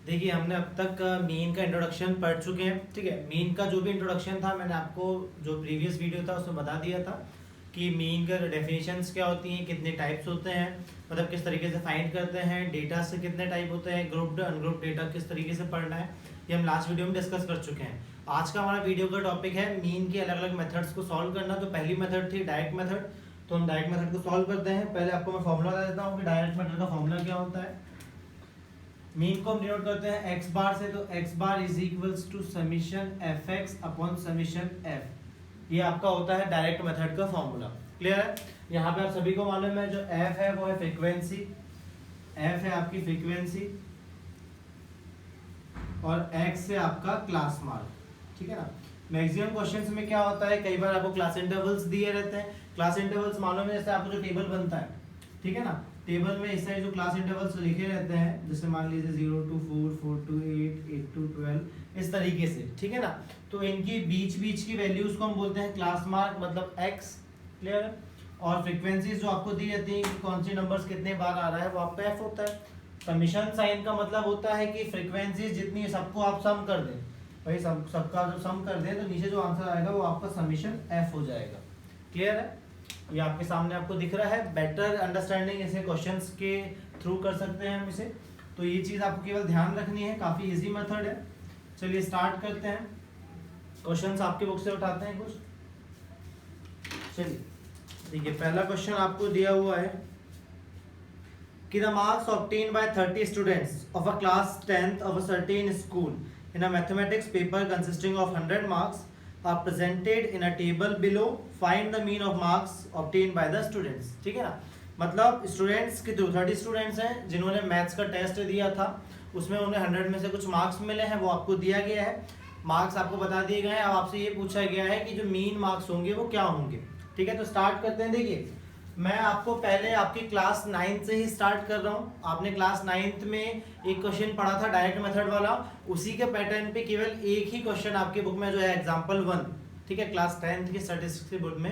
देखिए हमने अब तक मीन का इंट्रोडक्शन पढ़ चुके हैं। ठीक है, मीन का जो भी इंट्रोडक्शन था मैंने आपको जो प्रीवियस वीडियो था उसमें बता दिया था कि मीन का डेफिनेशंस क्या होती हैं, कितने टाइप्स होते हैं, मतलब किस तरीके से फाइंड करते हैं, डेटा से कितने टाइप होते हैं, ग्रुप्ड अनग्रुप्ड डेटा किस तरीके से पढ़ना है, ये हम लास्ट वीडियो में डिस्कस कर चुके हैं। आज का हमारा वीडियो का टॉपिक है मीन के अलग अलग मेथड्स को सॉल्व करना। तो पहली मेथड थी डायरेक्ट मेथड, तो हम डायरेक्ट मेथड को सॉल्व करते हैं। पहले आपको मैं फॉर्मूला बता देता हूँ कि डायरेक्ट मेथड का फॉर्मूला क्या होता है। मीन को हम डिनोट करते हैं एक्स बार से, तो x bar is equals to summation f x upon summation f. ये आपका होता है डायरेक्ट मेथड का फॉर्मूला। क्लियर है? यहाँ पे आप सभी को मालूम है जो एफ है वो है फ्रीक्वेंसी, एफ है आपकी फ्रीक्वेंसी और एक्स है आपका क्लास मार्क। ठीक है ना। मैक्सिमम क्वेश्चंस में क्या होता है, कई बार आपको क्लास इंटरवल्स दिए रहते हैं। क्लास इंटरवल्स मालूम है, जैसे आपको जो टेबल बनता है, ठीक है ना, टेबल में इस साइड जो क्लास इंटरवल्स लिखे रहते हैं, जैसे मान लीजिए 0 to 4, 4 to 8, 8 to 12, इस तरीके से। ठीक है ना। तो इनकी बीच बीच की वैल्यूज को हम बोलते हैं क्लास मार्क, मतलब x। क्लियर है? और फ्रीक्वेंसीज जो आपको दी रहती है कि कौन सी नंबर्स कितने बार आ रहा है, वो आपका f होता है। समीशन साइन का मतलब होता है कि फ्रीक्वेंसीज जितनी सबको आप सम कर दें, भाई सबका जो सम कर दें तो नीचे जो आंसर आएगा वो आपका समीशन f हो जाएगा। क्लियर है? ये आपके सामने आपको दिख रहा है। बेटर अंडरस्टैंडिंग इसे क्वेश्चंस के थ्रू कर सकते हैं हम इसे। तो ये चीज़ आपको केवल ध्यान रखनी है, काफ़ी इजी मेथड है। चलिए स्टार्ट करते हैं। क्वेश्चंस आपके बुक से उठाते हैं कुछ। चलिए देखिए, पहला क्वेश्चन आपको दिया हुआ है कि the marks obtain bye 30 students of a class 10th of a certain school in a mathematics paper consisting of 100 marks are presented in a table below. Find the mean of marks obtained by the students. ठीक है ना। मतलब students के 30 students हैं जिन्होंने maths का test दिया था, उसमें उन्हें 100 में से कुछ मार्क्स मिले हैं, वो आपको दिया गया है। मार्क्स आपको बता दिए गए हैं। अब आपसे ये पूछा गया है कि जो मीन मार्क्स होंगे वो क्या होंगे। ठीक है, तो स्टार्ट करते हैं। देखिए मैं आपको पहले आपकी क्लास 9 से ही स्टार्ट कर रहा हूँ। आपने क्लास 9th में एक क्वेश्चन पढ़ा था डायरेक्ट मेथड वाला, उसी के पैटर्न पे केवल एक ही क्वेश्चन आपकी बुक में जो है एग्जांपल 1, ठीक है, क्लास 10th की स्टैटिस्टिक्स की बुक में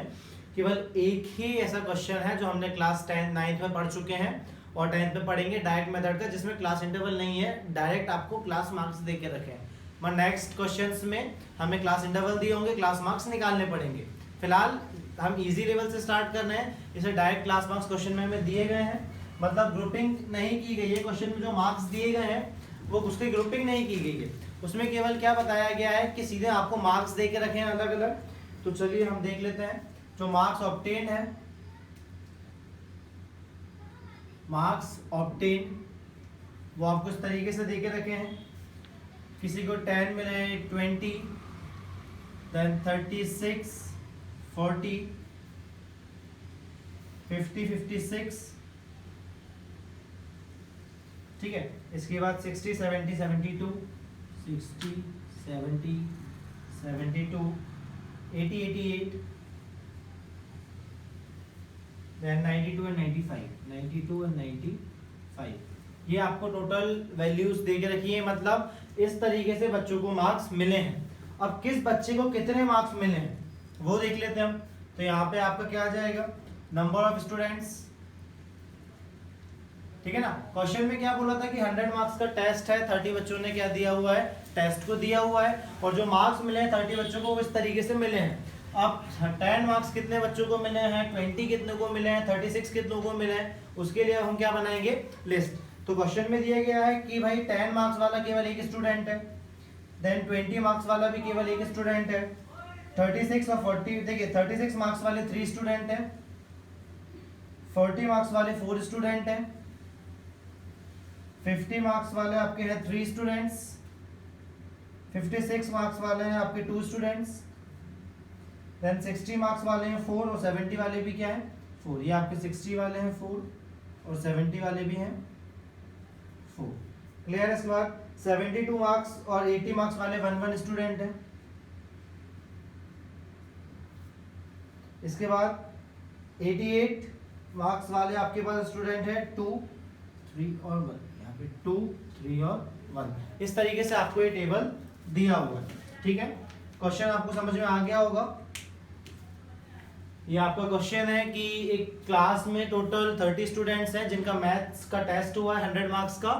केवल एक ही ऐसा क्वेश्चन है जो हमने क्लास 9th में पढ़ चुके हैं और 10th में पढ़ेंगे डायरेक्ट मेथड का, जिसमें क्लास इंटरवल नहीं है, डायरेक्ट आपको क्लास मार्क्स दे के रखे हैं। मगर नेक्स्ट क्वेश्चंस में हमें क्लास इंटरवल दिए होंगे, क्लास मार्क्स निकालने पड़ेंगे। फिलहाल हम इजी लेवल से स्टार्ट कर रहे हैं। इसे डायरेक्ट क्लास मार्क्स क्वेश्चन में हमें दिए गए हैं, मतलब ग्रुपिंग नहीं की गई है। क्वेश्चन में जो मार्क्स दिए गए हैं वो उसकी ग्रुपिंग नहीं की गई है। उसमें केवल क्या बताया गया है कि सीधे आपको मार्क्स दे के रखे हैं अलग अलग। तो चलिए हम देख लेते हैं जो मार्क्स ऑब्टेन है। मार्क्स ऑब्टेन वो आपको इस तरीके से दे के रखे हैं। किसी को 10 मिले, 20, देन 36, 40, 50, 56, ठीक है। इसके बाद 60, 70, 72, 60, 70, 72, 80, 88, then 92 and 95, 92 and 95। ये आपको टोटल वैल्यूज दे के रखी है, मतलब इस तरीके से बच्चों को मार्क्स मिले हैं। अब किस बच्चे को कितने मार्क्स मिले हैं वो देख लेते हैं हम। तो यहाँ पे आपका क्या आ जाएगा, नंबर ऑफ स्टूडेंट्स। ठीक है ना। क्वेश्चन में क्या बोला था कि 100 मार्क्स का टेस्ट है, 30 बच्चों ने क्या दिया हुआ है, टेस्ट को दिया हुआ है, और जो मार्क्स मिले हैं 30 बच्चों को वो इस तरीके से मिले हैं। अब 10 मार्क्स कितने बच्चों को मिले हैं, 20 कितने को मिले हैं, 36 कितनों को मिले हैं, उसके लिए हम क्या बनाएंगे, लिस्ट। तो क्वेश्चन में दिया गया है कि भाई 10 मार्क्स वाला केवल एक स्टूडेंट है, देन 20 मार्क्स वाला भी केवल एक स्टूडेंट है, 36 और 40, देखिए 36 मार्क्स वाले 3 स्टूडेंट हैं, 40 मार्क्स वाले 4 स्टूडेंट हैं, 50 मार्क्स वाले आपके हैं 3 स्टूडेंट्स, 56 मार्क्स वाले हैं आपके 2 स्टूडेंट्स, देन 60 मार्क्स वाले हैं 4 और 70 वाले भी क्या है 4। ये आपके 60 वाले हैं 4 और 70 वाले भी हैं 4। क्लियर है? इसके बाद 72 मार्क्स और 80 मार्क्स वाले 1 स्टूडेंट हैं। इसके बाद 88 मार्क्स वाले आपके पास स्टूडेंट है 2, 3 और 1। यहाँ पे 2, 3 और 1। इस तरीके से आपको ये टेबल दिया हुआ है। ठीक है, क्वेश्चन आपको समझ में आ गया होगा। ये आपका क्वेश्चन है कि एक क्लास में टोटल 30 स्टूडेंट्स हैं जिनका मैथ्स का टेस्ट हुआ है 100 मार्क्स का,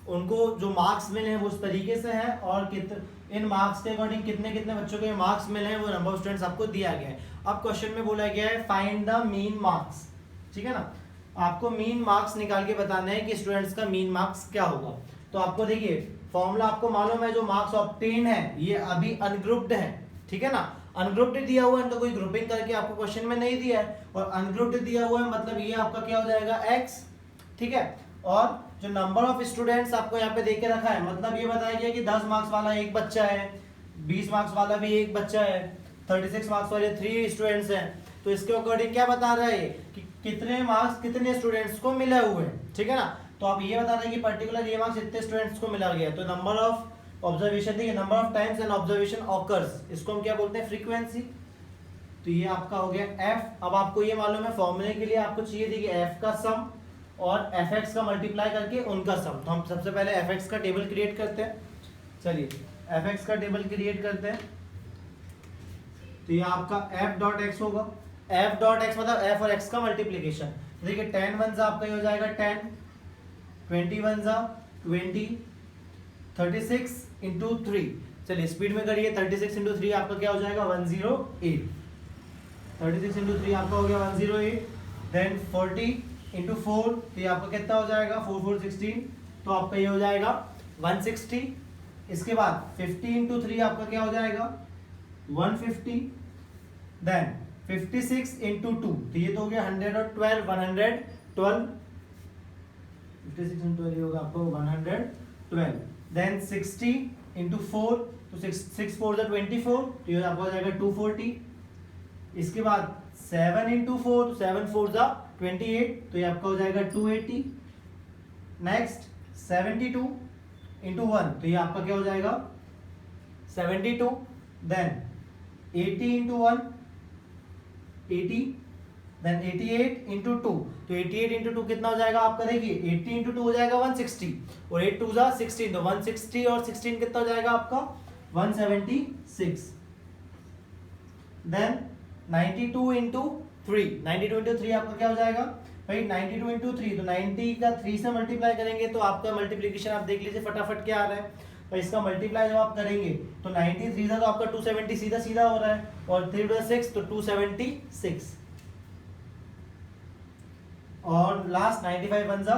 उनको जो मार्क्स मिले हैं वो उस तरीके से है, और इन मार्क्स के अकॉर्डिंग कितने कितने बच्चों को ये मार्क्स मिले हैं वो नंबर ऑफ स्टूडेंट्स आपको दिया गया है। अब क्वेश्चन में बोला गया है फाइंड द मीन मार्क्स, ठीक है ना, आपको मीन मार्क्स निकाल के बताना है कि स्टूडेंट्स का मीन मार्क्स क्या होगा। तो आपको देखिए फॉर्मूला आपको मालूम है, जो मार्क्स ऑब्टेन है ये अभी अनग्रुप्ड है, ठीक है ना, अनग्रुप्ड दिया हुआ है, तो कोई ग्रुपिंग करके आपको क्वेश्चन में नहीं दिया है, और अनग्रुप्ड दिया हुआ है मतलब ये आपका क्या हो जाएगा x, ठीक है। और जो नंबर ऑफ स्टूडेंट्स आपको यहाँ पे दे के रखा है, मतलब ये बताया गया कि 10 मार्क्स वाला एक बच्चा है, 20 मार्क्स वाला भी एक बच्चा है, 36 मार्क्स वाले 3 स्टूडेंट्स हैं, तो इसके अकॉर्डिंग क्या बता रहा है कि कितने मार्क्स कितने स्टूडेंट्स को मिले हुए हैं, ठीक है ना। तो आप ये बता रहे हैं कि पर्टिकुलर ये मार्क्स इतने स्टूडेंट्स को मिला गया, तो नंबर ऑफ ऑब्जर्वेशन, देखिए number of times n observation occurs, इसको हम क्या बोलते हैं, फ्रीक्वेंसी। तो ये आपका हो गया f। अब आपको ये मालूम है फॉर्मूले के लिए आपको चाहिए थी कि f का सम और fx का मल्टीप्लाई करके उनका सम। तो हम सबसे पहले fx का टेबल क्रिएट करते हैं, चलिए fx का टेबल क्रिएट करते हैं। तो ये आपका f डॉट x होगा, f डॉट x मतलब f और x का मल्टीप्लीकेशन। तो देखिए 10 वन जा आपका ये हो जाएगा 10, 20 वन जा 20, 36 इंटू 3, चलिए स्पीड में करिए, 36 इंटू 3 आपका क्या हो जाएगा 108, 36 इंटू 3 आपका हो गया 108, देन 40 इंटू 4, तो ये आपका कितना हो जाएगा 4 4 16, तो आपका ये हो जाएगा 160। इसके बाद 50 इंटू 3 आपका क्या हो जाएगा 150, देन 56 इंटू 2, तो ये तो हो गया 112, 112, 56 इंटू 12 होगा आपको 112, देन 60 इंटू 4, तो 6 4 जा 24, तो ये आपका हो जाएगा 240। इसके बाद 7 इंटू 4, तो 7 4 जा 28, तो ये आपका हो जाएगा 280। नेक्स्ट 72 इंटू 1, तो ये आपका क्या हो जाएगा 72, देन 80 इंटू 1 80, देन 88 इंटू 2, तो 88 इंटू 2 कितना हो जाएगा आपका, देखिए 80 इंटू 2 हो जाएगा 160, और 8 2 जा 16, तो 160 और 16 कितना हो जाएगा आपका 176, देन 92 इंटू 3, 92 इंटू 3 आपका क्या हो जाएगा भाई 92 इंटू 3, तो 90 का 3 से मल्टीप्लाई करेंगे तो आपका मल्टीप्लिकेशन आप देख लीजिए फटाफट क्या आ रहा है, और इसका मल्टीप्लाई जब आप करेंगे तो 93 था तो आपका 270 सीधा सीधा हो रहा है, और 3 + 6 तो 276, और लास्ट 95 बन जा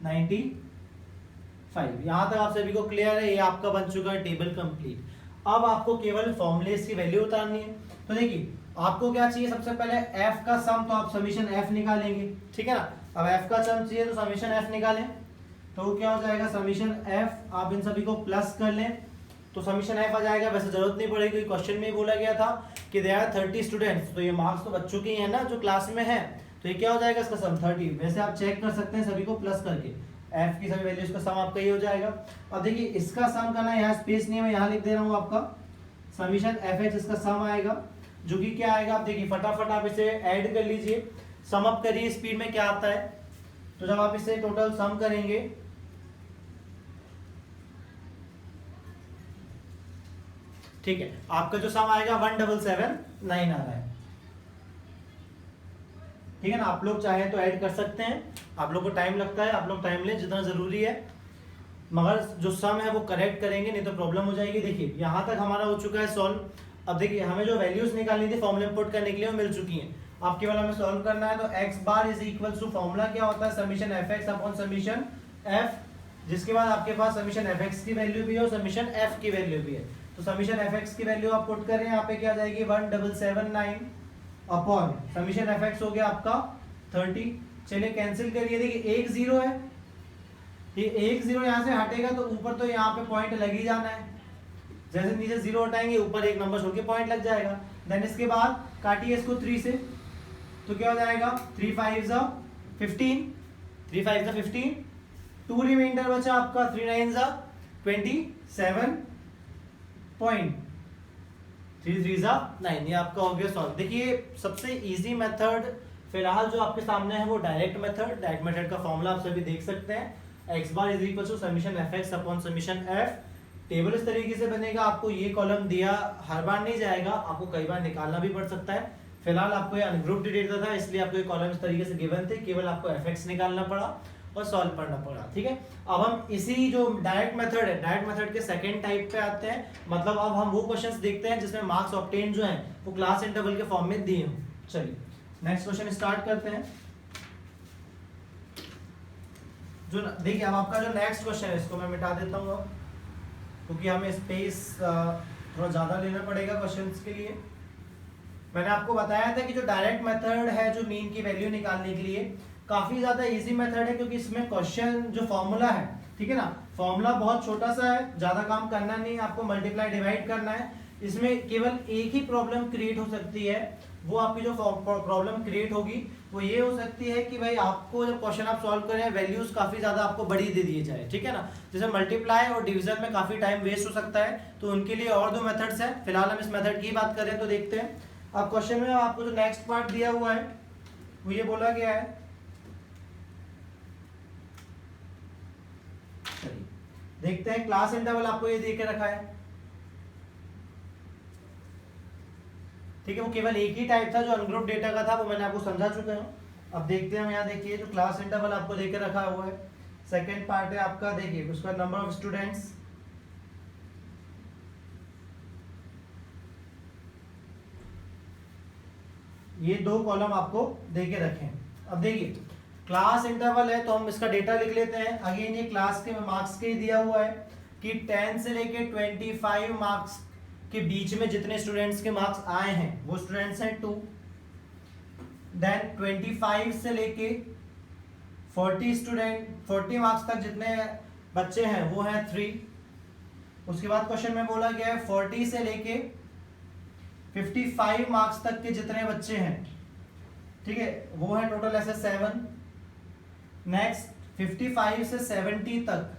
95। यहां तक आप सभी को क्लियर है, ये आपका बन चुका है टेबल कंप्लीट। अब आपको केवल फॉर्मूलेस की वैल्यू उतारनी है। तो देखिए आपको क्या चाहिए, सबसे पहले f का सम, तो आप समीशन f निकालेंगे, ठीक है ना। अब f का सम चाहिए तो समीशन f निकालें, तो क्या हो जाएगा समीशन f, आप इन सभी को प्लस कर लें तो समीशन f आ जाएगा। वैसे जरूरत नहीं पड़ेगी, क्वेश्चन में ही बोला गया था कि देयर आर 30 स्टूडेंट्स, तो ये मार्क्स तो बच्चों के ही है ना जो क्लास में है, तो ये क्या हो जाएगा इसका सम 30। वैसे आप चेक कर सकते हैं सभी को प्लस करके, f की सभी वैल्यूज का सम आपका ये हो जाएगा। अब देखिए इसका सम करना है, यहाँ स्पेस नहीं है, मैं यहाँ लिख दे रहा हूँ आपका समीशन fx, इसका सम आएगा जो कि क्या आएगा, आप देखिए फटाफट आप इसे ऐड कर लीजिए, सम अप करिए स्पीड में क्या आता है। तो जब आप इसे टोटल सम करेंगे ठीक है, आपका जो सम आएगा 1779 आ रहा है, ठीक है ना। आप लोग चाहे तो ऐड कर सकते हैं, आप लोग को टाइम लगता है, आप लोग टाइम लें जितना जरूरी है, मगर जो सम है वो करेक्ट करेंगे नहीं तो प्रॉब्लम हो जाएगी। देखिए यहां तक हमारा हो चुका है सॉल्व। अब देखिए हमें जो वैल्यूज निकालनी थी फॉर्मूला पुट करने के लिए वो मिल चुकी हैं, अब केवल हमें सॉल्व करना है। तो x bar is equal to formula क्या होता है, summation fx upon summation f, जिसके बाद आपके पास समीशन fx की वैल्यू भी है और समीशन f की वैल्यू भी है। तो समीशन fx की वैल्यू आप पुट करें, यहाँ पे क्या आ जाएगी 1779 अपॉन समीशन fx हो गया आपका 30। चलिए कैंसिल करिए, देखिए एक जीरो है, ये एक जीरो यहाँ से हटेगा तो ऊपर तो यहाँ पे पॉइंट लग ही जाना है, जैसे नीचे जीरो हटाएंगे ऊपर एक नंबर छोड़ के पॉइंट लग जाएगा। देन इसके बाद काटिए इसको 3 से, तो क्या हो जाएगा 3 5 जा 15, 3 5 जा 15, 2 रिमाइंडर बचा आपका 3 9 जा 27 पॉइंट, 3 3 जा 9, ये आपका हो गया सॉल्व। देखिए सबसे इजी मेथड फिलहाल जो आपके सामने है वो डायरेक्ट मेथड का फॉर्मूला आप सभी देख सकते हैं, x bar is equal to summation fx upon summation f। Table इस तरीके से बनेगा, आपको ये कॉलम दिया हर बार नहीं जाएगा, आपको कई बार निकालना भी पड़ सकता है। फिलहाल आपको ये अनग्रुप्ड डेटा था इसलिए आपको ये कॉलम इस तरीके से गिवन थे, केवल आपको fx निकालना पड़ा। और सॉल्व करना पड़ा, ठीक है। अब हम इसी जो डायरेक्ट मेथड है, डायरेक्ट मेथड के सेकंड टाइप पे आते हैं, मतलब अब हम वो क्वेश्चंस देखते हैं जिसमें मार्क्स ऑब्टेन जो हैं वो क्लास इंटरवल के फॉर्म में दिए हों। चलिए नेक्स्ट क्वेश्चन स्टार्ट करते हैं। जो देखिए अब आपका जो नेक्स्ट क्वेश्चन है इसको मैं मिटा देता हूँ क्योंकि हमें स्पेस थोड़ा ज़्यादा लेना पड़ेगा क्वेश्चंस के लिए। मैंने आपको बताया था कि जो डायरेक्ट मेथड है जो मीन की वैल्यू निकालने के लिए काफ़ी ज़्यादा इजी मेथड है, क्योंकि इसमें क्वेश्चन जो फॉर्मूला है, ठीक है ना, फॉर्मूला बहुत छोटा सा है, ज़्यादा काम करना नहीं है, आपको मल्टीप्लाई डिवाइड करना है। इसमें केवल एक ही प्रॉब्लम क्रिएट हो सकती है, वो आपकी जो प्रॉब्लम क्रिएट होगी वो ये हो सकती है कि भाई आपको जब क्वेश्चन आप सॉल्व करें वैल्यूज काफ़ी ज़्यादा आपको बड़ी दे दिए जाए, ठीक है ना। जैसे मल्टीप्लाई और डिवीजन में काफ़ी टाइम वेस्ट हो सकता है, तो उनके लिए और दो मेथड्स हैं। फिलहाल हम इस मेथड की बात करें तो देखते हैं। अब क्वेश्चन में आपको जो नेक्स्ट पार्ट दिया हुआ है वो ये बोला गया है, चलिए देखते हैं। क्लास इंटरवल आपको ये दे के रखा है, ठीक है। वो केवल एक ही टाइप था जो अनग्रुप डेटा का था, वो मैंने आपको समझा चुका हूँ। अब देखते हैं हम, यहाँ देखिए जो क्लास इंटरवल आपको देके रखा हुआ है, सेकंड पार्ट है आपका, देखिए उसका नंबर ऑफ स्टूडेंट्स, ये दो कॉलम आपको देके रखे हैं। अब देखिए क्लास इंटरवल है तो हम इसका डेटा लिख लेते हैं। अगेन ये क्लास के मार्क्स के दिया हुआ है कि 10 से लेके 25 मार्क्स के बीच में जितने स्टूडेंट्स के मार्क्स आए हैं वो स्टूडेंट्स हैं 2। देन 25 से लेके 40 मार्क्स तक जितने बच्चे हैं वो हैं 3। उसके बाद क्वेश्चन में बोला गया है 40 से लेके 55 मार्क्स तक के जितने बच्चे हैं, ठीक है, वो है टोटल ऐसे 7। नेक्स्ट 55 से 70 तक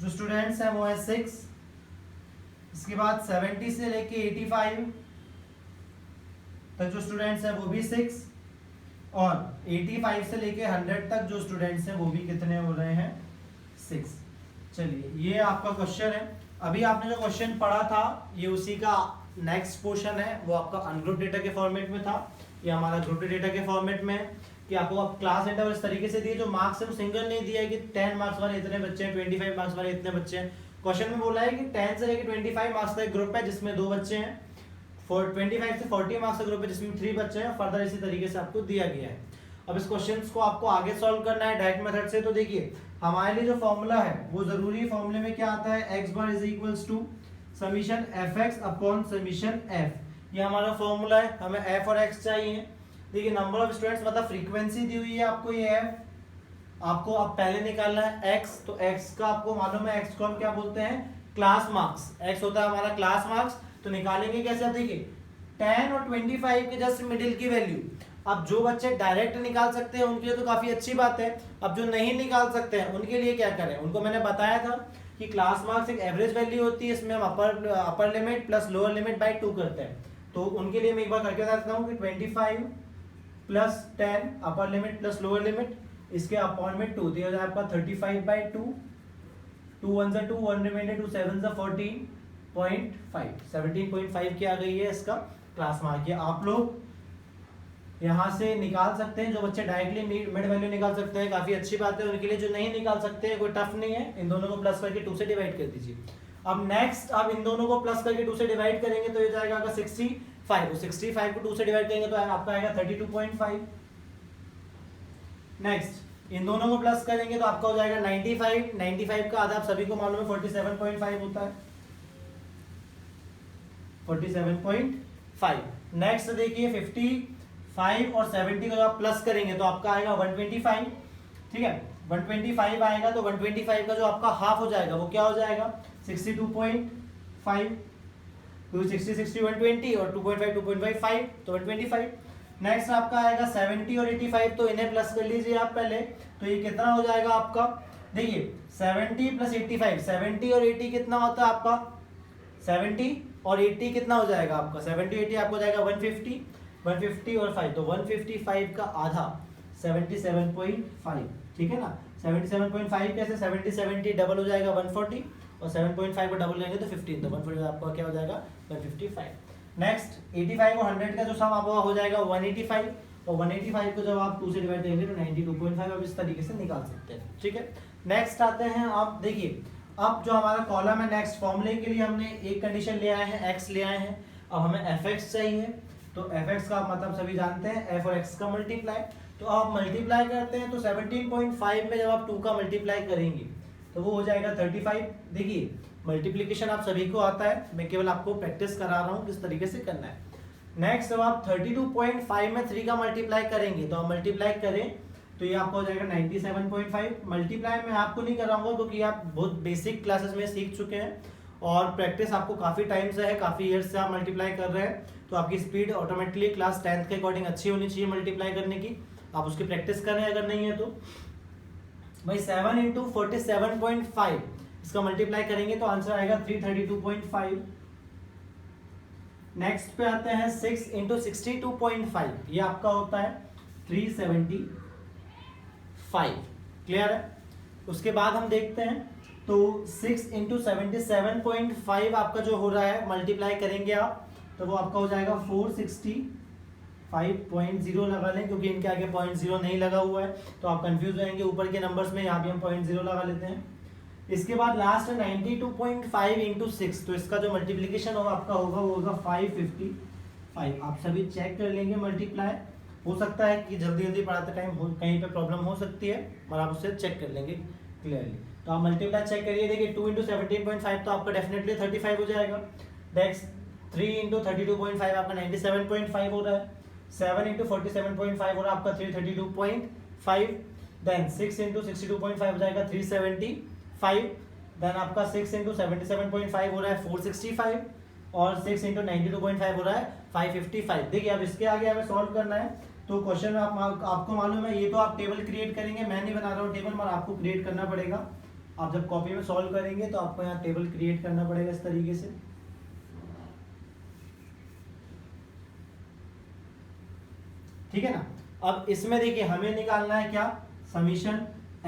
जो स्टूडेंट्स हैं वो है 6। इसके बाद 70 से लेके 85 तक जो स्टूडेंट्स हैं वो भी 6, और 85 से लेके 100 तक जो स्टूडेंट्स हैं वो भी कितने हो रहे हैं, 6। चलिए ये आपका क्वेश्चन है। अभी आपने जो क्वेश्चन पढ़ा था ये उसी का नेक्स्ट पोर्शन है, वो आपका अनग्रुप डेटा के फॉर्मेट में था, ये हमारा ग्रुप डेटा के फॉर्मेट में है कि आपको अब क्लास इंटरवल इस तरीके से दिए, जो मार्क्स है वो सिंगल नहीं दिया है कि 10 मार्क्स वाले इतने बच्चे हैं, 25 मार्क्स वाले इतने बच्चे हैं। क्वेश्चन में बोला है कि 10 से लेकर 25 मार्क्स का एक ग्रुप है जिसमें 2 बच्चे हैं, 25 से 40 मार्क्स का ग्रुप है जिसमें 3 बच्चे हैं, फर्दर इसी तरीके से आपको दिया गया है। अब इस क्वेश्चन को आपको आगे सॉल्व करना है डायरेक्ट मेथड से। तो देखिए हमारे लिए जो फॉर्मूला है वो जरूरी फॉर्मूले में क्या आता है, x bar is equals to summation fx upon summation f। ये हमारा फॉर्मूला है, हमें f और x चाहिए। देखिए नंबर ऑफ स्टूडेंट्स मतलब फ्रीक्वेंसी दी हुई है आपको, ये f आपको अब पहले निकालना है x, तो x का आपको मालूम है, x को हम क्या बोलते हैं, क्लास मार्क्स। x होता है हमारा क्लास मार्क्स, तो निकालेंगे कैसे। अब देखिए 10 और 25 के जस्ट मिडिल की वैल्यू, अब जो बच्चे डायरेक्ट निकाल सकते हैं उनके लिए तो काफी अच्छी बात है। अब जो नहीं निकाल सकते हैं उनके लिए क्या करें, उनको मैंने बताया था कि क्लास मार्क्स एक एवरेज वैल्यू होती है, इसमें हम upper limit plus lower limit by 2 करते हैं। तो उनके लिए मैं एक बार करके बता देता हूँ कि 25 प्लस 10 अपर लिमिट प्लस लोअर लिमिट, इसके अपॉन में 2 दिया जाए आपका 35/2, 2 1 2 1 रिमेंडर 2 7 14.5, 17.5 की आ गई है इसका क्लास मार्क। ये आप लोग यहाँ से निकाल सकते हैं, जो बच्चे डायरेक्टली मिड वैल्यू निकाल सकते हैं काफी अच्छी बात है उनके लिए। जो नहीं निकाल सकते हैं कोई टफ नहीं है, इन दोनों को प्लस करके 2 से डिवाइड कर दीजिए। अब नेक्स्ट अब इन दोनों को प्लस करके 2 से डिवाइड करेंगे तो ये जाएगा आपका 65, 65 को 2 से डिवाइड करेंगे तो आपका आएगा 32.5। नेक्स्ट इन दोनों को प्लस करेंगे तो आपका हो जाएगा 95, 95 का आधा आप सभी को मालूम है 47.5 होता है, 47.5। नेक्स्ट देखिए 55 और 70 को आप प्लस करेंगे तो आपका आएगा 125, ठीक है, 125 आएगा तो 125 का जो आपका हाफ हो जाएगा वो क्या हो जाएगा 62.5, 60 60 120 और 2.5 2.5 तो 125। नेक्स्ट आपका आएगा 70 और 85, तो इन्हें प्लस कर लीजिए आप पहले, तो ये कितना हो जाएगा आपका, देखिए 70 प्लस 85, 70 और 80 कितना होता है आपका, 70 और 80 कितना हो जाएगा आपका, 70 80 आपको जाएगा 150, 150 और 5 तो 155 का आधा 77.5, ठीक है ना। 77.5 कैसे, 70 70 डबल हो जाएगा 140 और 7.5 को डबल लेंगे तो 15, तो 140 आपका क्या हो जाएगा 155। नेक्स्ट 85 और 100 का जो सम आपका हो जाएगा 185, और 185 को जब आप 2 से डिवाइड करेंगे तो 92.5 आप इस तरीके से निकाल सकते हैं। ठीक है, नेक्स्ट आते हैं, आप देखिए अब जो हमारा कॉलम है नेक्स्ट फॉर्मूले के लिए हमने एक कंडीशन ले आए हैं, x ले आए हैं, अब हमें fx चाहिए। तो fx का मतलब सभी जानते हैं f और x का मल्टीप्लाई, तो आप मल्टीप्लाई करते हैं तो 17.5 में जब आप 2 का मल्टीप्लाई करेंगे तो वो हो जाएगा 35। देखिए मल्टीप्लिकेशन आप सभी को आता है, मैं केवल आपको प्रैक्टिस करा रहा हूँ किस तरीके से करना है। नेक्स्ट जब आप 32.5 में 3 का मल्टीप्लाई करेंगे तो आप मल्टीप्लाई करें तो ये आपका हो जाएगा 97.5। मल्टीप्लाई मैं आपको नहीं कराऊंगा क्योंकि आप बहुत बेसिक क्लासेस में सीख चुके हैं और प्रैक्टिस आपको काफ़ी टाइम से है, काफ़ी ईयर्स से आप मल्टीप्लाई कर रहे हैं, तो आपकी स्पीड ऑटोमेटिकली क्लास 10th के अकॉर्डिंग अच्छी होनी चाहिए मल्टीप्लाई करने की। आप उसकी प्रैक्टिस करें अगर नहीं है तो भाई 7 इंटू 47.5 इसका मल्टीप्लाई करेंगे तो आंसर आएगा 332.5। नेक्स्ट पे आते हैं 6 इंटू 62.5, ये आपका होता है 375। क्लियर है। उसके बाद हम देखते हैं तो 6 इंटू 77.5 आपका जो हो रहा है मल्टीप्लाई करेंगे आप तो वो आपका हो जाएगा 465.0 लगा लें क्योंकि इनके आगे 0.0 नहीं लगा हुआ है तो आप कंफ्यूज रहेंगे ऊपर के नंबर्स में, यहाँ भी हम 0.0 लगा लेते हैं। इसके बाद लास्ट है 92.5 इंटू 6, तो इसका जो मल्टीप्लीकेशन होगा आपका होगा वो होगा 555। आप सभी चेक कर लेंगे मल्टीप्लाई, हो सकता है कि जल्दी जल्दी पढ़ाते टाइम कहीं पे प्रॉब्लम हो सकती है और आप उससे चेक कर लेंगे क्लियरली। तो आप मल्टीप्लाई चेक करिए, देखिए 2 इंटू 17.5 तो आपका डेफिनेटली 35 हो जाएगा। नेक्स्ट 3 इंटू 32.5 आपका 97.5 हो रहा है। 7 इंटू 47.5 हो रहा है आपका 332.5। देन 6 इंटू 62.5 हो जाएगा 375। देन आपका 6 इंटू 77.5 हो रहा है 465 और 6 इंटू 92.5 हो रहा है 555। देखिए अब इसके आगे हमें सॉल्व करना है तो क्वेश्चन में आपको मालूम है ये तो आप टेबल क्रिएट करेंगे, मैं नहीं बना रहा हूँ टेबल, मगर आपको क्रिएट करना पड़ेगा। आप जब कॉपी में सॉल्व करेंगे तो आपको यहाँ टेबल क्रिएट करना पड़ेगा इस तरीके से। ठीक है ना। अब इसमें देखिए हमें निकालना है क्या, समीशन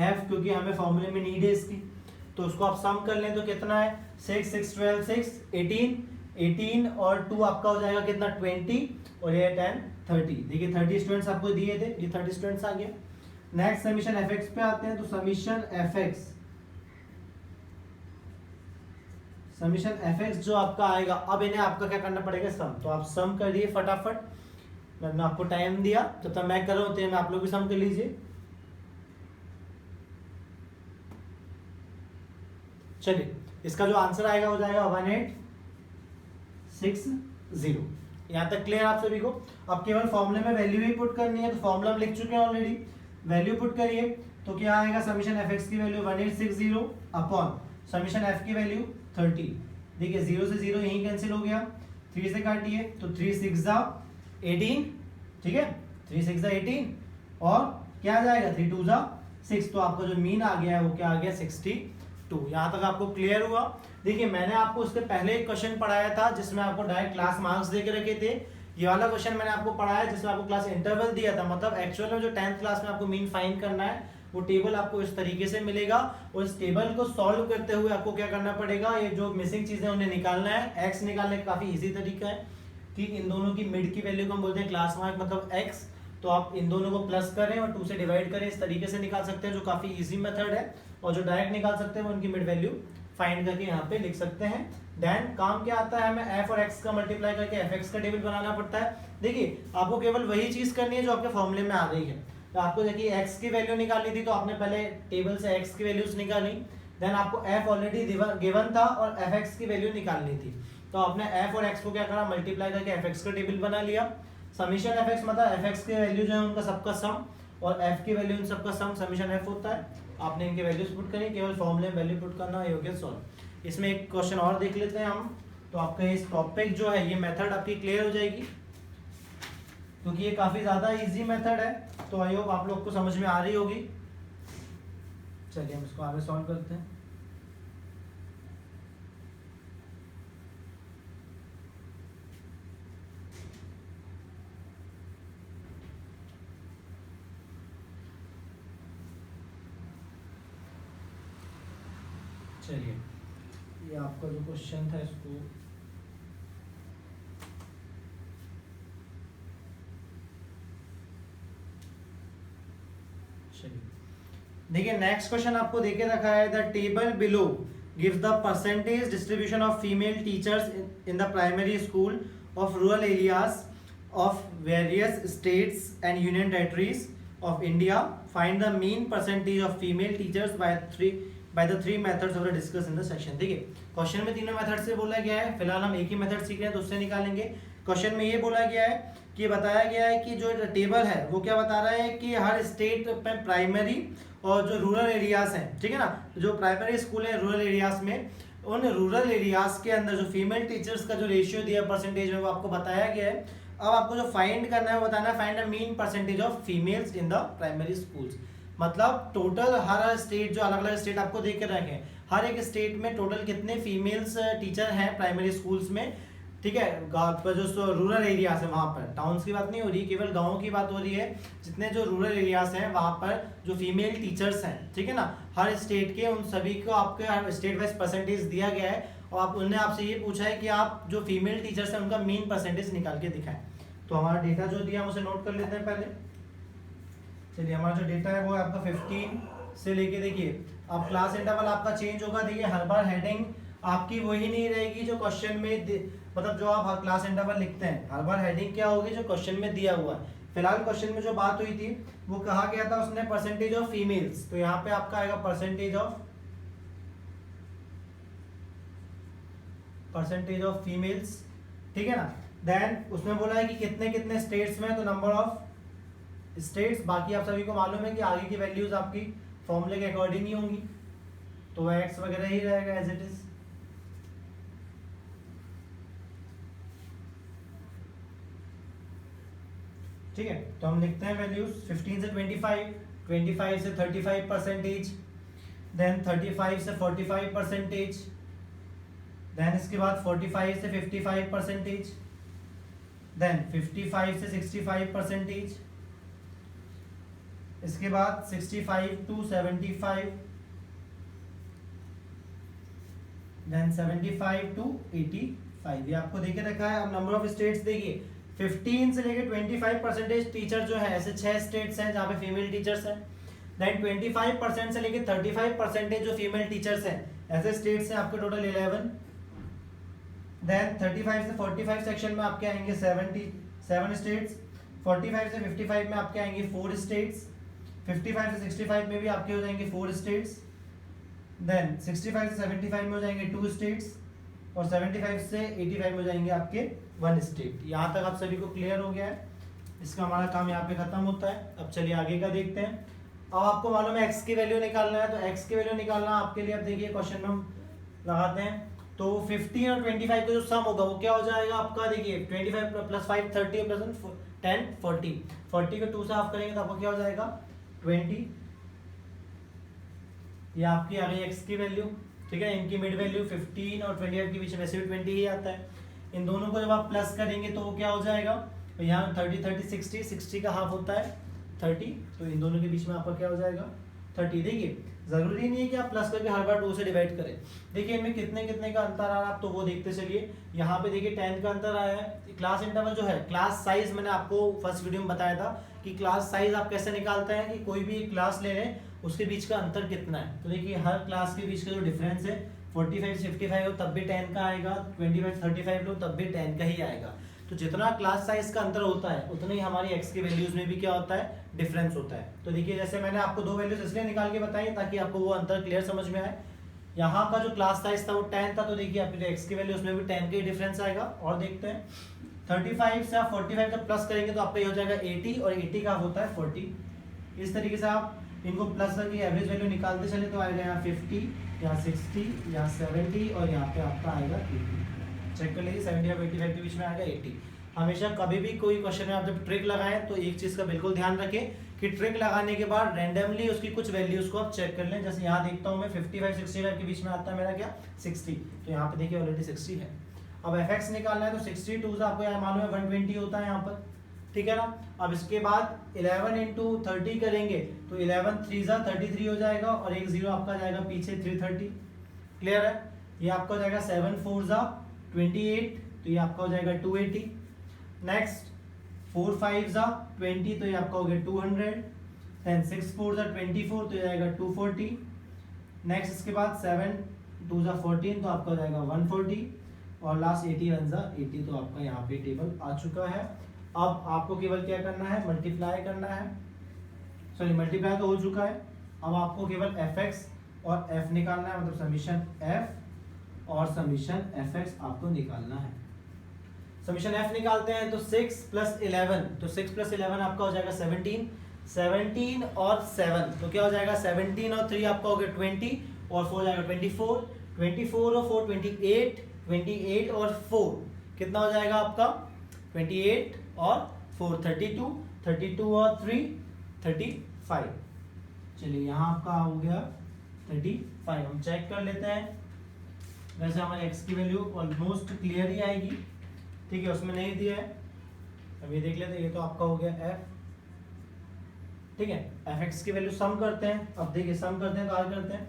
f, क्योंकि हमें फॉर्मूले में नीड है इसकी, तो उसको आप सम कर लें तो कितना है 6 6 12 6 18 और 2 आपका हो जाएगा कितना 20 और ये 10 30। देखिए 30 स्टूडेंट्स आपको दिए थे, ये 30 स्टूडेंट्स आ गए। नेक्स्ट समीशन fx पे आते हैं तो समीशन fx जो आपका आएगा, अब इन्हें आपका क्या करना पड़ेगा सम, तो आप सम करिए फटाफट, मैंने आपको टाइम दिया, जब तक मैं कर रहा हूं तो आप लोग भी सम कर लीजिए। चलिए इसका जो आंसर आएगा हो जाएगा 1860। यहां तक क्लियर आप सभी को। अब केवल फॉर्मूले में वैल्यू ही पुट करनी है, तो फॉर्मूला हम लिख चुके हैं ऑलरेडी, वैल्यू पुट करिए तो क्या आएगा, समीशन fx की वैल्यू 1860 अपॉन समीशन f की वैल्यू 30। देखिए 0 से 0 यहीं कैंसिल हो गया, 3 से काटिए तो 3 6 18, ठीक है 3 6 18 और क्या आ जाएगा 3 2 6, तो आपका जो मीन आ गया है वो क्या आ गया 62। यहाँ तक आपको क्लियर हुआ। देखिए मैंने आपको उसके पहले एक क्वेश्चन पढ़ाया था जिसमें आपको डायरेक्ट क्लास मार्क्स दे के रखे थे, ये वाला क्वेश्चन मैंने आपको पढ़ाया जिसमें आपको क्लास इंटरवल दिया था, मतलब एक्चुअल में जो 10th क्लास में आपको मीन फाइंड करना है वो टेबल आपको इस तरीके से मिलेगा और इस टेबल को सॉल्व करते हुए आपको क्या करना पड़ेगा, ये जो मिसिंग चीजें उन्हें निकालना है। एक्स निकालने का काफी इजी तरीका है कि इन दोनों की मिड की वैल्यू को हम बोलते हैं क्लास मार्क मतलब x, तो आप इन दोनों को प्लस करें और 2 से डिवाइड करें, इस तरीके से निकाल सकते हैं जो काफी इजी मेथड है। और जो डायरेक्ट निकाल सकते हैं वो उनकी मिड वैल्यू फाइंड करके यहाँ पे लिख सकते हैं। देन काम क्या आता है, हमें f और x का मल्टीप्लाई करके fx का टेबल बनाना पड़ता है। देखिए आपको केवल वही चीज करनी है जो आपके फॉर्मूले में आ रही है। तो आपको देखिए x की वैल्यू निकालनी थी तो आपने पहले टेबल से x की वैल्यूज निकाली, देन आपको f ऑलरेडी गिवन था और fx की वैल्यू निकालनी थी, तो आपने f और x को क्या करा मल्टीप्लाई करके fx का टेबल बना लिया। समीशन fx मतलब fx की वैल्यू जो है उनका सबका सम और f की वैल्यू इन सबका सम समीशन f होता है। आपने इनके वैल्यूज पुट करी, केवल फॉर्मूले में वैल्यू पुट करना है, योग्य सॉल्व। इसमें एक क्वेश्चन और देख लेते हैं हम, तो आपका इस टॉपिक जो है ये मेथड आपकी क्लियर हो जाएगी क्योंकि ये काफी ज्यादा इजी मेथड है, तो आई होप आप लोग को समझ में आ रही होगी। चलिए हम इसको आगे सॉल्व करते हैं। चलिए ये आपका जो क्वेश्चन था इसको देखिए नेक्स्ट क्वेश्चन आपको देके रखा है, the table below gives the percentage distribution of female teachers in the primary school of rural areas of various states and union territories of India. Find the mean percentage of female teachers by the three methods of discuss in the section. देखिए question में तीनों method से बोला गया है, फिलहाल हम एक ही मेथड सीख रहे हैं तो उससे निकालेंगे. क्वेश्चन में ये बोला गया है कि बताया गया है कि जो टेबल है वो क्या बता रहा है कि हर स्टेट में प्राइमरी और जो रूरल एरियाज हैं, ठीक है ना, जो प्राइमरी स्कूल है रूरल एरियाज में, उन रूरल एरियाज के अंदर जो फीमेल टीचर्स का जो रेशियो दिया परसेंटेज में वो आपको बताया गया है. अब आपको जो फाइंड करना है वो बताना है find the mean percentage of females in the primary schools. मतलब टोटल हर स्टेट, जो अलग अलग स्टेट आपको देख के रखे हैं, हर एक स्टेट में टोटल कितने फीमेल्स टीचर हैं प्राइमरी स्कूल्स में, ठीक है. गाँव पर जो रूरल एरियाज है वहाँ पर, टाउन्स की बात नहीं हो रही, केवल गाँव की बात हो रही है. जितने जो रूरल एरियाज हैं वहाँ पर जो फीमेल टीचर्स हैं, ठीक है ना, हर स्टेट के, उन सभी को आपके स्टेट वाइज परसेंटेज दिया गया है. और आप उन्होंने आपसे ये पूछा है कि आप जो फीमेल टीचर्स हैं उनका मीन परसेंटेज निकाल के दिखाएं. तो हमारा डेटा जो दिया हम उसे नोट कर लेते हैं पहले. चलिए हमारा जो डेटा है वो है आपका 15 से लेके, देखिए अब क्लास इंटरवल आपका चेंज होगा. देखिए हर बार हेडिंग आपकी वही नहीं रहेगी जो क्वेश्चन में, मतलब जो आप क्लास इंटरवल लिखते हैं हर बार हेडिंग क्या होगी जो क्वेश्चन में दिया हुआ है. फिलहाल क्वेश्चन में जो बात हुई थी वो कहा गया था उसने परसेंटेज ऑफ फीमेल्स, तो यहाँ पे आपका आएगा परसेंटेज ऑफ फीमेल्स, ठीक है ना. देन उसमें बोला है कि कितने कितने स्टेट्स में, तो नंबर ऑफ स्टेट्स. बाकी आप सभी को मालूम है कि आगे की वैल्यूज आपकी फॉर्मूले के अकॉर्डिंग ही होंगी, तो एक्स वगैरह ही रहेगा एज इट इज. ठीक है, तो हम लिखते हैं वैल्यूज 15 से 25, 25 से 35%, देन 35 से 45%, देन इसके बाद 45 से 55%, देन 55 से 65%, इसके बाद 65 टू 75, देन 75 टू 85. ये आपको देखे रखा है. अब नंबर ऑफ स्टेट्स देखिए 15 से लेके 25% टीचर जो है, ऐसे 6 स्टेट्स हैं जहाँ पे फीमेल टीचर्स हैं. देन 25% से लेके 35% जो फीमेल टीचर्स हैं, ऐसे स्टेट्स हैं आपके टोटल 11. देन 35 से 45 सेक्शन में आपके आएंगे 77 स्टेट्स. 45 से 55 में आपके आएंगे 4 स्टेट्स. 55 से 65 में भी आपके हो जाएंगे 4 स्टेट्स. देन 65 से 75 में हो जाएंगे 2 स्टेट्स, और 75 से 85 में हो जाएंगे आपके 1 स्टेट. यहाँ तक आप सभी को क्लियर हो गया है. इसका हमारा काम यहाँ पे खत्म होता है. अब चलिए आगे का देखते हैं. अब आपको मालूम है एक्स की वैल्यू निकालना है, तो एक्स की वैल्यू निकालना आपके लिए, अब देखिए क्वेश्चन में हम लगाते हैं. तो 15 और 25 का जो सम होगा वो क्या हो जाएगा आपका, देखिए 25 प्लस 5 30 प्लस 10 40. 40 को 2 से हाफ करेंगे तो आपको क्या हो जाएगा 20. ये आपकी आ गई एक्स की वैल्यू, ठीक है. इनकी मिड वैल्यू 15 और 25 के बीच में वैसे भी 20 ही आता है. इन दोनों को जब आप प्लस करेंगे तो वो क्या हो जाएगा, तो यहाँ 30 30 60, 60 का हाफ होता है 30, तो इन दोनों के बीच में आपका क्या हो जाएगा 30. देखिए जरूरी नहीं है कि आप प्लस करके हर बार 2 से डिवाइड करें. देखिए इनमें कितने कितने का अंतर आ रहा है आप तो वो देखते चलिए. यहाँ पे देखिए 10 का अंतर आया है. क्लास इंटरवल जो है, क्लास साइज मैंने आपको फर्स्ट वीडियो में बताया था कि क्लास साइज आप कैसे निकालते हैं, कि कोई भी क्लास ले लें उसके बीच का अंतर कितना है. तो देखिए हर क्लास के बीच का जो डिफरेंस है 45 से 55 हो तब भी 10 का आएगा, 25 से 35 लो तब भी 10 का ही आएगा. तो जितना क्लास साइज का अंतर होता है उतना ही हमारी एक्स की वैल्यूज में भी क्या होता है, डिफरेंस होता है. तो देखिए जैसे मैंने आपको 2 वैल्यूज इसलिए निकाल के बताई ताकि आपको वो अंतर क्लियर समझ में आए. यहाँ का जो क्लास साइज था वो 10 था, तो देखिए आपके एक्स की वैल्यू उसमें भी 10 का ही डिफरेंस आएगा. और देखते हैं 35 से आप 45 तक प्लस करेंगे तो आपका ये हो जाएगा 80, और 80 का होता है 40. इस तरीके से आप इनको प्लस करके एवरेज वैल्यू निकालते चले तो आएगा यहाँ 50, यहाँ 60, यहाँ 70, और यहाँ पे आपका आएगा 80. चेक कर लीजिए 70 और 85 के बीच में आएगा 80. हमेशा कभी भी कोई क्वेश्चन में आप जब ट्रिक लगाएं तो एक चीज़ का बिल्कुल ध्यान रखें कि ट्रिक लगाने के बाद रैंडमली उसकी कुछ वैल्यूज को आप चेक कर लें. जैसे यहाँ देखता हूँ मैं 55 65 के बीच में आता है मेरा क्या 60, तो यहाँ पे देखिए ऑलरेडी 60 है. अब fx निकालना है तो 62 से आपको यहाँ मालूम है 120 होता है यहाँ पर, ठीक है ना. अब इसके बाद 11 इंटू 30 करेंगे तो 11 3 जा 33 हो जाएगा, और एक जीरो आपका जाएगा पीछे 330. क्लियर है. ये आपका हो जाएगा 7 4 जा 28, तो ये आपका हो जाएगा 280. नेक्स्ट 4 5 जा 20, तो ये आपका हो गया 200. देन 6 4 जा 24 तो जाएगा 240। नेक्स्ट इसके बाद 7 2 जा 14 तो आपका हो जाएगा 140 और लास्ट 80 1 जा 80 तो आपका यहाँ पे टेबल आ चुका है। अब आपको केवल क्या करना है, मल्टीप्लाई करना है, सॉरी मल्टीप्लाई तो हो चुका है। अब आपको केवल fx और f निकालना है, मतलब समीशन f और समीशन fx आपको निकालना है। समीशन f निकालते हैं तो 6 + 11 तो 6 + 11 आपका हो जाएगा 17, 17 और 7 तो क्या हो जाएगा 17 और 3 आपका हो गया 20 और 4 हो जाएगा 24, 24 और 4 28, 28 और 4 कितना हो जाएगा आपका 28 और 4 32, 32 और 3 35। चलिए यहाँ आपका हो गया 35। हम चेक कर लेते हैं। वैसे हमारे x की वैल्यू ऑलमोस्ट क्लियर ही आएगी, ठीक है, उसमें नहीं दिया है। अब ये देख लेते हैं, ये तो आपका हो गया f, ठीक है। fx की वैल्यू सम करते हैं। अब देखिए सम करते हैं तो आगे करते हैं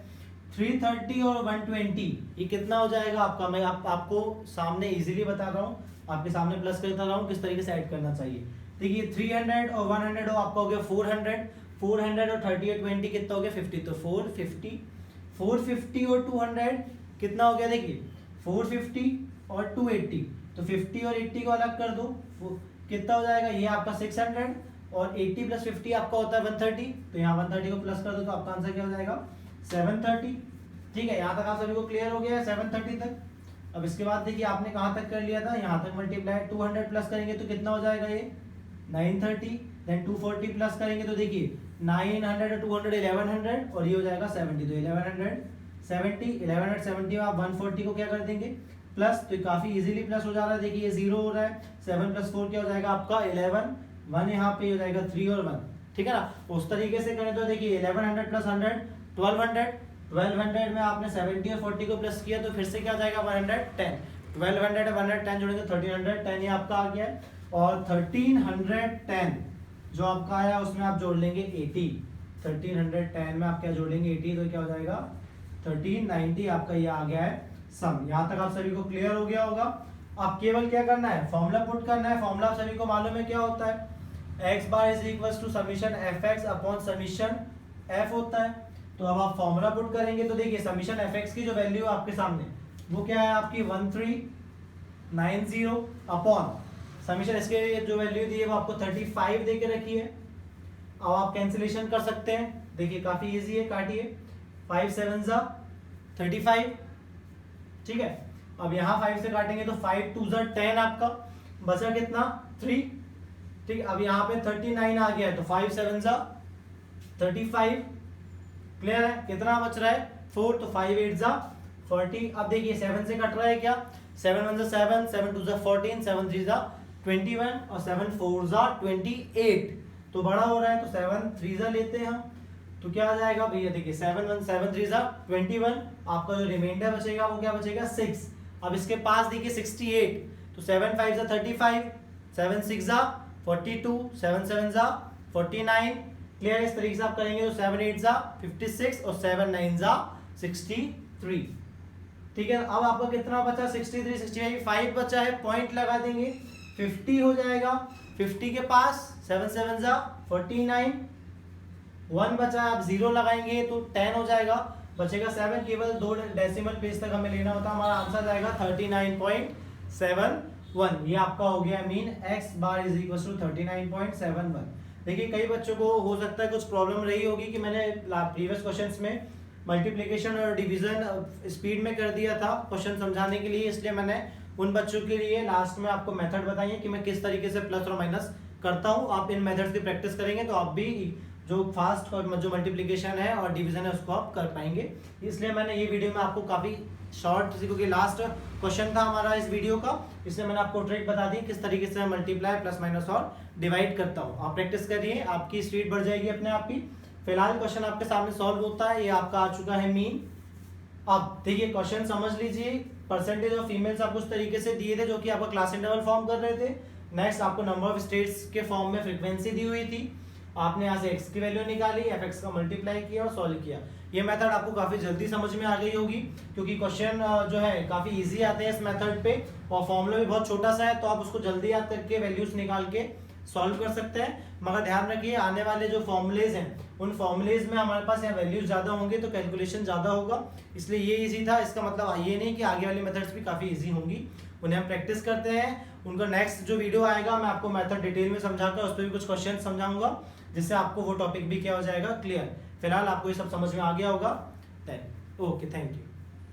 330 और 120 ये कितना हो जाएगा आपका। मैं आपको सामने इजीली बता रहा हूँ, आपके सामने प्लस करता रहा हूँ किस तरीके से ऐड करना चाहिए। देखिए 300 और 100 आपका हो गया 400, 400 और 30 और 20 कितना हो गया 50 तो 450, 450 और 200 कितना हो गया, देखिए 450 और 280 तो 50 और 80 को अलग कर दो, कितना हो जाएगा ये आपका 600 और 80 + 50 आपका होता है 130 तो यहाँ 130 को प्लस कर दो तो आपका आंसर क्या हो जाएगा 730। ठीक है, यहाँ तक आप सभी को क्लियर हो गया है 730 तक। अब इसके बाद देखिए आपने कहाँ तक कर लिया था, यहाँ तक मल्टीप्लाई 200 प्लस करेंगे तो कितना हो जाएगा ये 930, देन 240 प्लस करेंगे तो देखिए 900 और 200 1100 और ये हो जाएगा 70 तो 1170, 1170 में आप 140 को क्या कर देंगे प्लस, तो काफी इजीली प्लस हो जा रहा है। देखिए ये 0 हो रहा है, 7 + 4 क्या हो जाएगा आपका 11, 1 यहाँ पे हो जाएगा 3 और 1, ठीक है ना। उस तरीके से करें तो देखिए 1100 + 100 1200, 1200 में आपने 70 और 40 को प्लस किया तो फिर से क्या हो जाएगा 110, 1200 और 110 जोड़ेंगे 1310 ये आपका आ गया है। और 1310 जो आपका आया उसमें आप जोड़ लेंगे 80, 1310 में आप क्या जोड़ लेंगे 80 तो क्या हो जाएगा 1390 आपका ये आ गया है सम। यहाँ तक आप सभी को क्लियर हो गया होगा। आप केवल क्या करना है, फॉर्मूला पुट करना है। फॉर्मूला आप सभी को मालूम है क्या होता है, x bar is equal to summation fx upon summation f होता है। तो अब आप फॉर्मूला पुट करेंगे तो देखिए समीशन fx की जो वैल्यू है आपके सामने वो क्या है आपकी 1390 अपॉन समीशन इसके जो वैल्यू दी है वो आपको 35 दे के रखी है। अब आप कैंसिलेशन कर सकते हैं, देखिए काफी इजी है, काटिए 5 7 जा 35, ठीक है। अब यहाँ 5 से काटेंगे तो 5 2 जा 10 आपका बचा कितना 3, ठीक है। अब यहाँ पे 39 आ गया है तो 5 7 जा 35, क्लियर है। कितना बच रहा है 4 तो 5 8 जा 40। अब देखिए 7 से कट रहा है क्या, 7 1 जा 7, 7 2 जा 14, 7 3 जा 21 और 7 4 जा 28 तो बड़ा हो रहा है तो 7 3 जा लेते हैं हम तो क्या आ जाएगा भैया, देखिए 7 1 7 3 जा 21, आपका जो रिमाइंडर बचेगा वो क्या बचेगा 6। अब इसके पास देखिए 68 तो 7 5 जा 35, 7 6 जा 42, 7 7 जा 49, क्लियर। इस तरीके से आप करेंगे तो 7 8 जा 56 और 7 9 जा 63, ठीक है। अब आपका कितना बचा 63, 65 5 बचा है, पॉइंट लगा देंगे 50 हो जाएगा। 50 के पास 7 7 जा 49, 1 बचा है, आप 0 लगाएंगे तो 10 हो जाएगा, बचेगा 7, केवल 2 डेसिमल प्लेस तक हमें लेना होता है, हमारा आंसर जाएगा 39.71। ये आपका हो गया mean x bar is equal to 39.71। देखिए कई बच्चों को हो सकता है कुछ प्रॉब्लम रही होगी कि मैंने प्रीवियस क्वेश्चंस में मल्टीप्लिकेशन और डिवीजन स्पीड में कर दिया था क्वेश्चन समझाने के लिए, इसलिए मैंने उन बच्चों के लिए लास्ट में आपको मेथड बताई है कि मैं किस तरीके से प्लस और माइनस करता हूं। आप इन मेथड्स की प्रैक्टिस करेंगे तो आप भी जो फास्ट और जो मल्टीप्लिकेशन है और डिवीजन है उसको आप कर पाएंगे। इसलिए मैंने ये वीडियो में आपको काफी शॉर्ट, क्योंकि लास्ट क्वेश्चन था हमारा इस वीडियो का, इसलिए मैंने आपको ट्रिक बता दी किस तरीके से मल्टीप्लाई प्लस माइनस और डिवाइड करता हूँ। आप प्रैक्टिस करिए, आपकी स्पीड बढ़ जाएगी अपने आप ही। फिलहाल क्वेश्चन आपके सामने सॉल्व होता है, ये आपका आ चुका है मीन। अब देखिए क्वेश्चन समझ लीजिए, परसेंटेज ऑफ फीमेल्स आपको उस तरीके से दिए थे जो कि आपका क्लास इंटरवल फॉर्म कर रहे थे। नेक्स्ट आपको नंबर ऑफ स्टेट्स के फॉर्म में फ्रीक्वेंसी दी हुई थी, आपने यहाँ से x की वैल्यू निकाली, fx का मल्टीप्लाई किया और सॉल्व किया। ये मेथड आपको काफी जल्दी समझ में आ गई होगी क्योंकि क्वेश्चन जो है काफी इजी आते हैं इस मेथड पे और फॉर्मूला भी बहुत छोटा सा है, तो आप उसको जल्दी याद करके वैल्यूज निकाल के सॉल्व कर सकते हैं, मगर ध्यान रखिए आने वाले जो फॉर्मूलेज हैं उन फॉर्मूलेज में हमारे पास यहाँ वैल्यूज ज़्यादा होंगे तो कैलकुलेशन ज़्यादा होगा, इसलिए ये इजी था। इसका मतलब ये नहीं कि आगे वाली मेथड्स भी काफ़ी इजी होंगी, उन्हें हम प्रैक्टिस करते हैं। उनका नेक्स्ट जो वीडियो आएगा मैं आपको मेथड डिटेल में समझाकर उस पर भी कुछ क्वेश्चन समझाऊंगा, जिससे आपको वो टॉपिक भी क्या हो जाएगा क्लियर। फिलहाल आपको ये सब समझ में आ गया होगा। Okay, thank you.